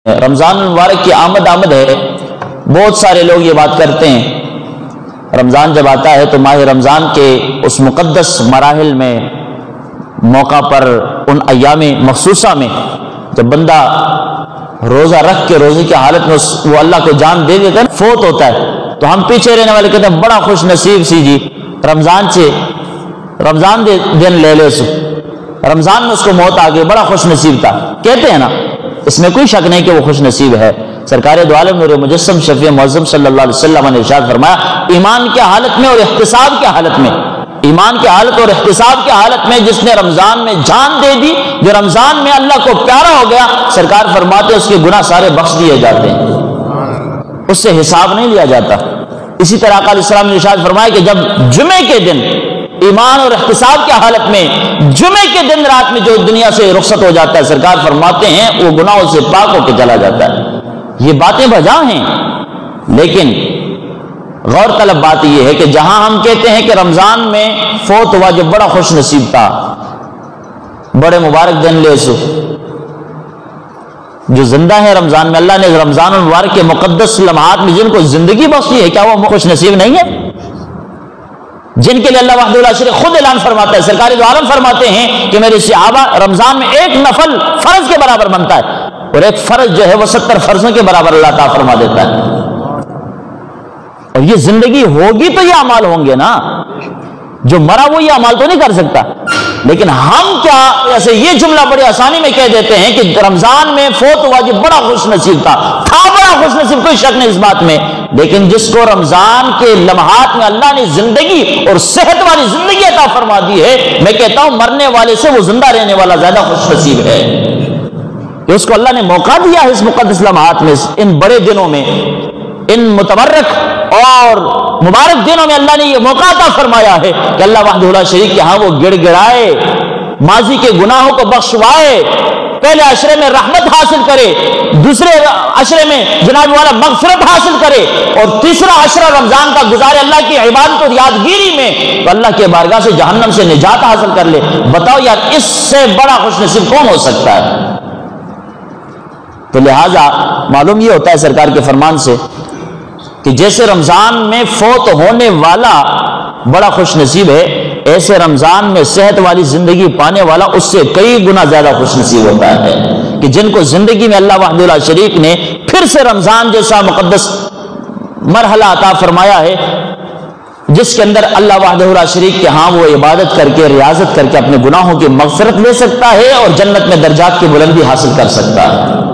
رمضان المبارک کی آمد ہے، بہت سارے لوگ یہ بات کرتے ہیں رمضان جب آتا ہے تو ماہ رمضان کے اس مقدس مراحل میں موقع پر ان ایام مخصوصہ میں جب بندہ روزہ رکھ کے روزے کی حالت میں وہ اللہ کو جان دے دیتا ہے، فوت ہوتا ہے، تو ہم پیچھے رہنے والے کہتے ہیں بڑا خوش نصیب سی جی رمضان دے دن لے لے سو، رمضان میں اس کو موت آ گئی، بڑا خوش نصیب تھا، کہتے ہیں نا، اس میں کوئی شک نہیں کہ وہ خوش نصیب ہے۔ سرکار دو عالم نور مجسم شفیع معظم صلی اللہ علیہ وسلم نے ارشاد فرمایا ایمان کی حالت میں اور احتساب کی حالت میں، ایمان کی حالت اور احتساب کی حالت میں جس نے رمضان میں جان دے دی، جو رمضان میں اللہ کو پیارا ہو گیا، سرکار فرماتے ہیں اس کے گناہ سارے بخش دیے جاتے ہیں، اس سے حساب نہیں لیا جاتا۔ اسی طرح آقا علیہ السلام نے ارشاد فرمایا کہ جب جمعے کے دن ایمان اور احتساب کی حالت میں جمعے کے دن رات میں جو دنیا سے رخصت ہو جاتا ہے، سرکار فرماتے ہیں وہ گناہوں سے پاک ہو کے چلا جاتا ہے۔ یہ باتیں بجا ہیں، لیکن غور طلب بات یہ ہے کہ جہاں ہم کہتے ہیں کہ رمضان میں فوت ہوا جو بڑا خوش نصیب تھا، بڑے مبارک دن لے سو، جو زندہ ہے رمضان میں، اللہ نے رمضان المبارک کے مقدس لمحات میں جن کو زندگی بخشی ہے، کیا وہ خوش نصیب نہیں ہے؟ جن کے لیے اللہ وحدہ لا شریک خود اعلان فرماتا ہے، سرکار دو عالم فرماتے ہیں کہ میرے صحابہ رمضان میں ایک نفل فرض کے برابر بنتا ہے، اور ایک فرض جو ہے وہ 70 فرضوں کے برابر اللہ تعالیٰ فرما دیتا ہے۔ اور یہ زندگی ہوگی تو یہ اعمال ہوں گے نا، جو مرا وہ یہ اعمال تو نہیں کر سکتا۔ لیکن ہم کیا ایسے یہ جملہ بڑی آسانی میں کہہ دیتے ہیں کہ رمضان میں فوت ہوا جو بڑا خوش نصیب تھا بڑا خوش نصیب، کوئی شک نہیں اس بات میں، لیکن جس کو رمضان کے لمحات میں اللہ نے زندگی اور صحت والی زندگی عطا فرما دی ہے، میں کہتا ہوں مرنے والے سے وہ زندہ رہنے والا زیادہ خوش نصیب ہے کہ اس کو اللہ نے موقع دیا ہے اس مقدس لمحات میں، ان بڑے دنوں میں، ان متبرک اور مبارک دنوں میں اللہ نے یہ موقع عطا فرمایا ہے کہ اللہ وحدہ لا شریک کے ہاں وہ گڑ گڑائے، ماضی کے گناہوں کو بخشوائے، پہلے عشرے میں رحمت حاصل کرے، دوسرے عشرے میں جناب والا مغفرت حاصل کرے، اور تیسرا عشرہ رمضان کا گزارے اللہ کی عبادت اور یادگیری میں، تو اللہ کے بارگاہ سے جہنم سے نجات حاصل کر لے۔ بتاؤ یار اس سے بڑا خوش نصیب کون ہو سکتا ہے؟ تو لہذا معلوم یہ ہوتا ہے سرکار کے فرمان سے کہ جیسے رمضان میں فوت ہونے والا بڑا خوش نصیب ہے، ایسے رمضان میں صحت والی زندگی پانے والا اس سے کئی گنا زیادہ خوش نصیب ہوتا ہے کہ جن کو زندگی میں اللہ وحدہ لا شریک نے پھر سے رمضان جیسا مقدس مرحلہ عطا فرمایا ہے، جس کے اندر اللہ وحدہ لا شریک کے ہاں وہ عبادت کر کے ریاضت کر کے اپنے گناہوں کی مغفرت لے سکتا ہے اور جنت میں درجات کی بلندی حاصل کر سکتا ہے۔